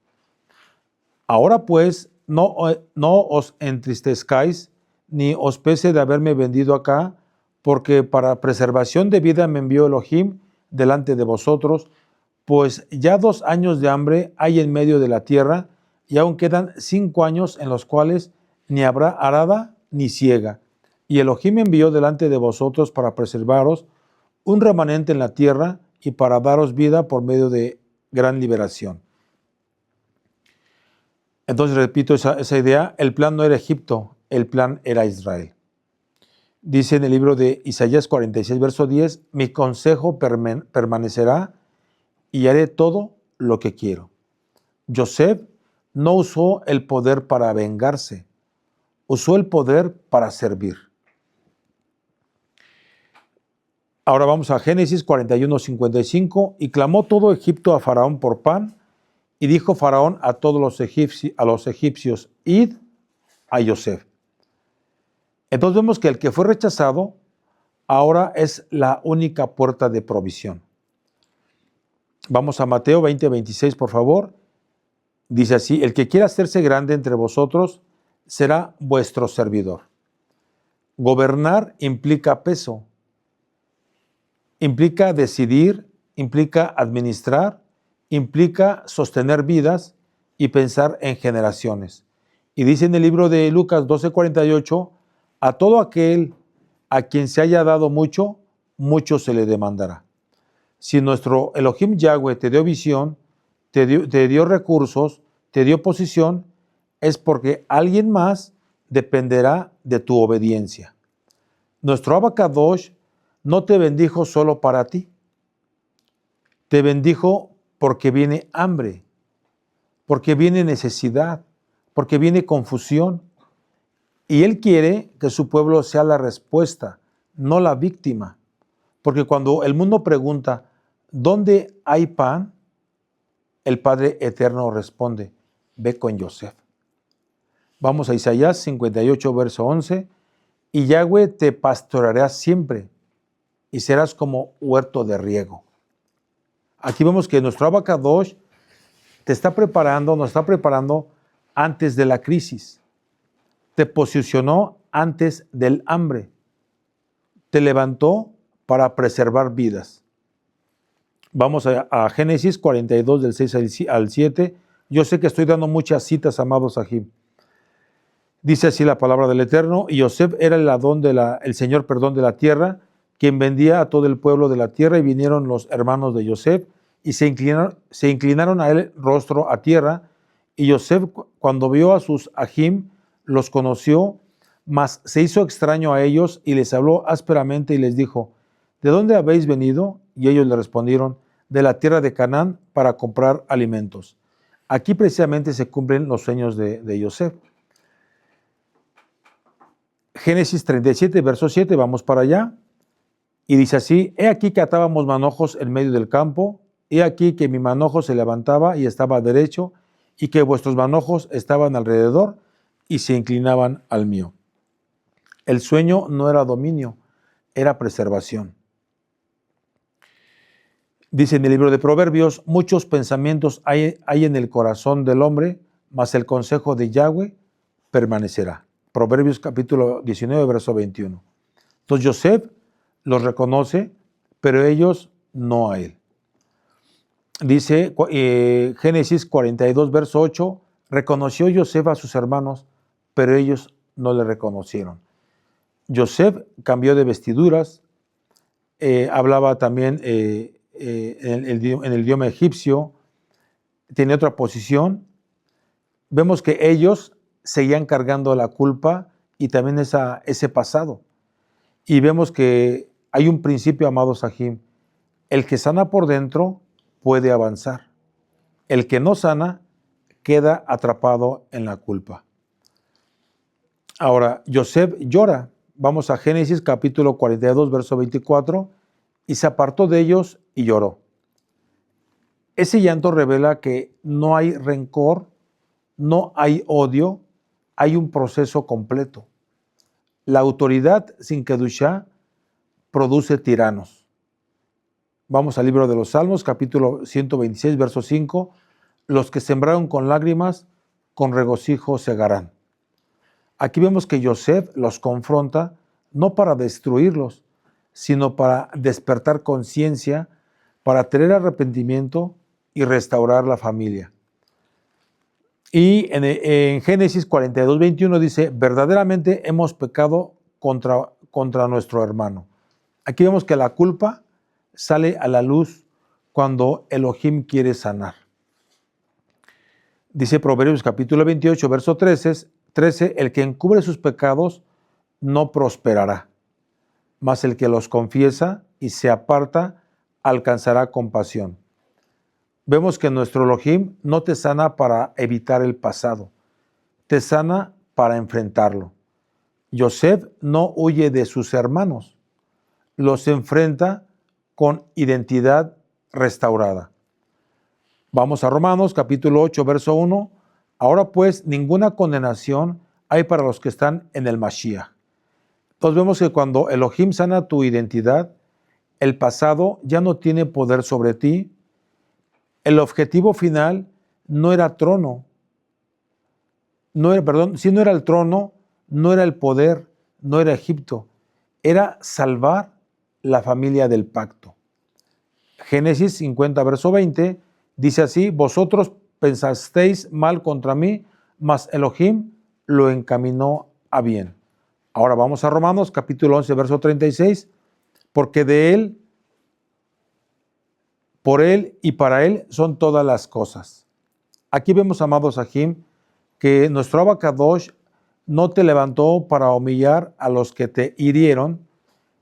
Ahora pues, no os entristezcáis, ni os pese de haberme vendido acá, porque para preservación de vida me envió Elohim delante de vosotros, pues ya 2 años de hambre hay en medio de la tierra, y aún quedan 5 años en los cuales ni habrá arada ni siega. Y Elohim envió delante de vosotros para preservaros un remanente en la tierra y para daros vida por medio de gran liberación. Entonces repito esa idea, el plan no era Egipto, el plan era Israel. Dice en el libro de Isaías 46, verso 10, mi consejo permanecerá y haré todo lo que quiero. Joseph no usó el poder para vengarse, usó el poder para servir. Ahora vamos a Génesis 41, 55, y clamó todo Egipto a Faraón por pan, y dijo Faraón a todos los egipcios, id a Joseph. Entonces vemos que el que fue rechazado ahora es la única puerta de provisión. Vamos a Mateo 20, 26, por favor. Dice así, el que quiera hacerse grande entre vosotros será vuestro servidor. Gobernar implica peso, implica decidir, implica administrar, implica sostener vidas y pensar en generaciones. Y dice en el libro de Lucas 12:48, a todo aquel a quien se haya dado mucho, mucho se le demandará. Si nuestro Elohim Yahweh te dio visión, te dio recursos, te dio posición, es porque alguien más dependerá de tu obediencia. Nuestro Abacadosh no te bendijo solo para ti, te bendijo porque viene hambre, porque viene necesidad, porque viene confusión. Y Él quiere que su pueblo sea la respuesta, no la víctima. Porque cuando el mundo pregunta, ¿dónde hay pan? El Padre Eterno responde, ve con Joseph. Vamos a Isaías 58, verso 11. Y Yahweh te pastoreará siempre, y serás como huerto de riego. Aquí vemos que nuestro Abacadosh nos está preparando antes de la crisis. Te posicionó antes del hambre. Te levantó para preservar vidas. Vamos a Génesis 42, del 6 al 7. Yo sé que estoy dando muchas citas, amados Sahib. Dice así la palabra del Eterno, y Joseph era el señor de la tierra, quien vendía a todo el pueblo de la tierra, y vinieron los hermanos de Joseph, y se inclinaron a él rostro a tierra, y Joseph, cuando vio a sus ajim, los conoció, mas se hizo extraño a ellos, y les habló ásperamente, y les dijo, ¿de dónde habéis venido? Y ellos le respondieron, de la tierra de Canaán, para comprar alimentos. Aquí precisamente se cumplen los sueños de Joseph. Génesis 37, verso 7, vamos para allá. Y dice así, he aquí que atábamos manojos en medio del campo, he aquí que mi manojo se levantaba y estaba derecho, y que vuestros manojos estaban alrededor y se inclinaban al mío. El sueño no era dominio, era preservación. Dice en el libro de Proverbios, muchos pensamientos hay en el corazón del hombre, mas el consejo de Yahweh permanecerá. Proverbios capítulo 19, verso 21. Entonces Joseph los reconoce, pero ellos no a él. Dice Génesis 42, verso 8, reconoció Joseph a sus hermanos, pero ellos no le reconocieron. Joseph cambió de vestiduras, hablaba también en el idioma egipcio, tenía otra posición. Vemos que ellos seguían cargando la culpa y también ese pasado. Y vemos que hay un principio, amado Sahim, el que sana por dentro puede avanzar. El que no sana queda atrapado en la culpa. Ahora, Joseph llora. Vamos a Génesis capítulo 42, verso 24, y se apartó de ellos y lloró. Ese llanto revela que no hay rencor, no hay odio, hay un proceso completo. La autoridad sin kedushá produce tiranos. Vamos al libro de los Salmos, capítulo 126, verso 5. Los que sembraron con lágrimas, con regocijo segarán. Aquí vemos que Joseph los confronta no para destruirlos, sino para despertar conciencia, para tener arrepentimiento y restaurar la familia. Y en Génesis 42, 21 dice, verdaderamente hemos pecado contra nuestro hermano. Aquí vemos que la culpa sale a la luz cuando Elohim quiere sanar. Dice Proverbios capítulo 28, verso 13, el que encubre sus pecados no prosperará, mas el que los confiesa y se aparta alcanzará compasión. Vemos que nuestro Elohim no te sana para evitar el pasado, te sana para enfrentarlo. Yosef no huye de sus hermanos, los enfrenta con identidad restaurada. Vamos a Romanos capítulo 8, verso 1. Ahora pues ninguna condenación hay para los que están en el Mashiach. Entonces vemos que cuando Elohim sana tu identidad, el pasado ya no tiene poder sobre ti. El objetivo final no era trono, no era el trono, no era el poder, no era Egipto, era salvar la familia del pacto. Génesis 50, verso 20, dice así, vosotros pensasteis mal contra mí, mas Elohim lo encaminó a bien. Ahora vamos a Romanos capítulo 11, verso 36, porque de él, por él y para él son todas las cosas. Aquí vemos, amados Sahim, que nuestro Abacadosh no te levantó para humillar a los que te hirieron,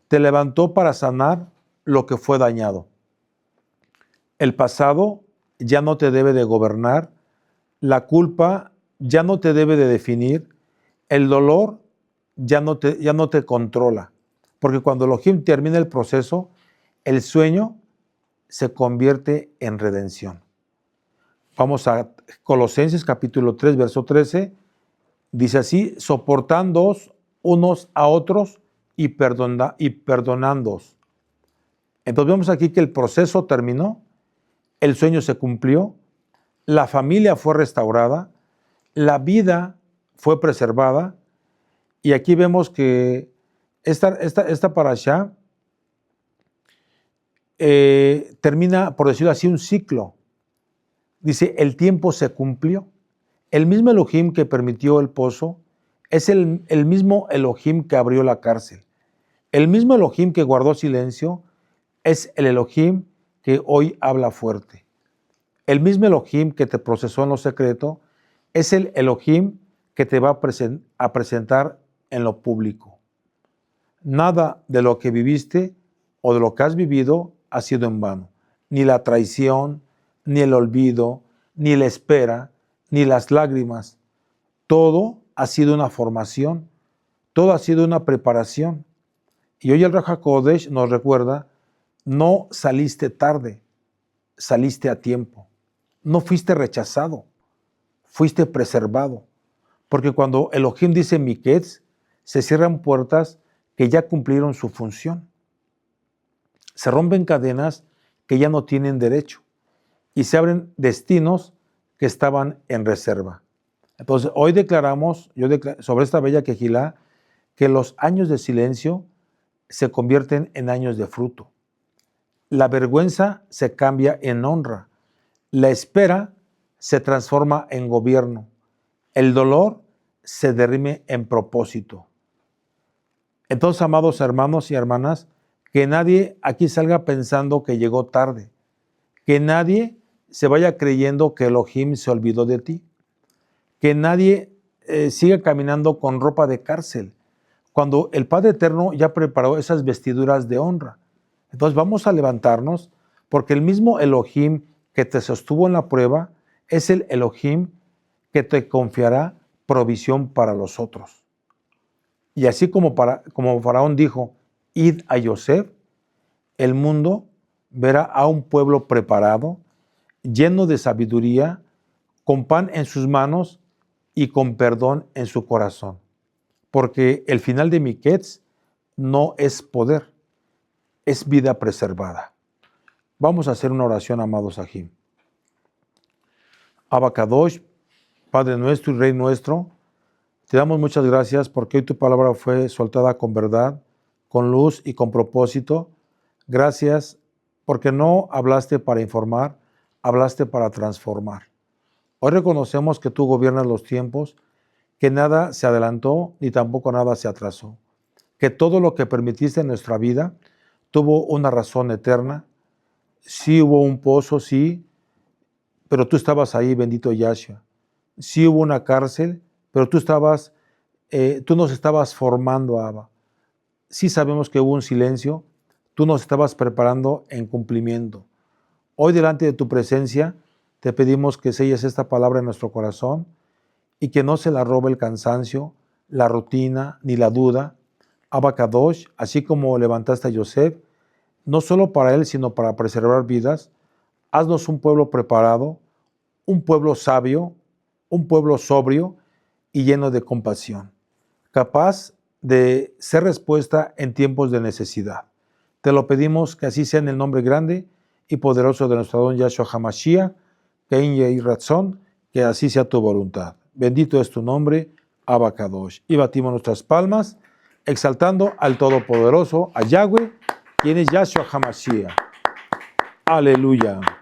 te levantó para sanar lo que fue dañado. El pasado ya no te debe de gobernar, la culpa ya no te debe de definir, el dolor ya no te controla, porque cuando Elohim termina el proceso, el sueño se convierte en redención. Vamos a Colosenses capítulo 3, verso 13, dice así, soportándoos unos a otros y perdonándoos. Entonces vemos aquí que el proceso terminó, el sueño se cumplió, la familia fue restaurada, la vida fue preservada, y aquí vemos que esta parashá termina, por decirlo así, un ciclo. Dice, el tiempo se cumplió. El mismo Elohim que permitió el pozo es el mismo Elohim que abrió la cárcel. El mismo Elohim que guardó silencio es el Elohim que hoy habla fuerte. El mismo Elohim que te procesó en lo secreto es el Elohim que te va a presentar en lo público. Nada de lo que viviste o de lo que has vivido ha sido en vano. Ni la traición, ni el olvido, ni la espera, ni las lágrimas. Todo ha sido una formación, todo ha sido una preparación. Y hoy el Ruach HaKodesh nos recuerda, no saliste tarde, saliste a tiempo. No fuiste rechazado, fuiste preservado. Porque cuando Elohim dice Miketz, se cierran puertas que ya cumplieron su función. Se rompen cadenas que ya no tienen derecho y se abren destinos que estaban en reserva. Entonces, hoy declaramos, sobre esta bella quejilá, que los años de silencio se convierten en años de fruto. La vergüenza se cambia en honra. La espera se transforma en gobierno. El dolor se derrime en propósito. Entonces, amados hermanos y hermanas, que nadie aquí salga pensando que llegó tarde. Que nadie se vaya creyendo que Elohim se olvidó de ti. Que nadie siga caminando con ropa de cárcel, cuando el Padre Eterno ya preparó esas vestiduras de honra. Entonces vamos a levantarnos, porque el mismo Elohim que te sostuvo en la prueba es el Elohim que te confiará provisión para los otros. Y así como Faraón dijo, id a Yosef, el mundo verá a un pueblo preparado, lleno de sabiduría, con pan en sus manos y con perdón en su corazón. Porque el final de Miketz no es poder, es vida preservada. Vamos a hacer una oración, amados Sahim. Abacadosh, Padre nuestro y Rey nuestro, te damos muchas gracias porque hoy tu palabra fue soltada con verdad, con luz y con propósito. Gracias porque no hablaste para informar, hablaste para transformar. Hoy reconocemos que tú gobiernas los tiempos, que nada se adelantó ni tampoco nada se atrasó, que todo lo que permitiste en nuestra vida tuvo una razón eterna. Sí hubo un pozo, sí, pero tú estabas ahí, bendito Yahshua. Sí hubo una cárcel, pero tú nos estabas formando, Abba. Sí sabemos que hubo un silencio, tú nos estabas preparando en cumplimiento. Hoy delante de tu presencia te pedimos que selles esta palabra en nuestro corazón y que no se la robe el cansancio, la rutina ni la duda. Abba Kadosh, así como levantaste a Yosef, no solo para él, sino para preservar vidas, haznos un pueblo preparado, un pueblo sabio, un pueblo sobrio y lleno de compasión, capaz de ser respuesta en tiempos de necesidad. Te lo pedimos que así sea en el nombre grande y poderoso de nuestro don Yahshua HaMashiach, Caín y Razón, que así sea tu voluntad. Bendito es tu nombre, Abba Kadosh. Y batimos nuestras palmas, exaltando al Todopoderoso, a Yahweh, quien es Yahshua HaMashiach. Aleluya.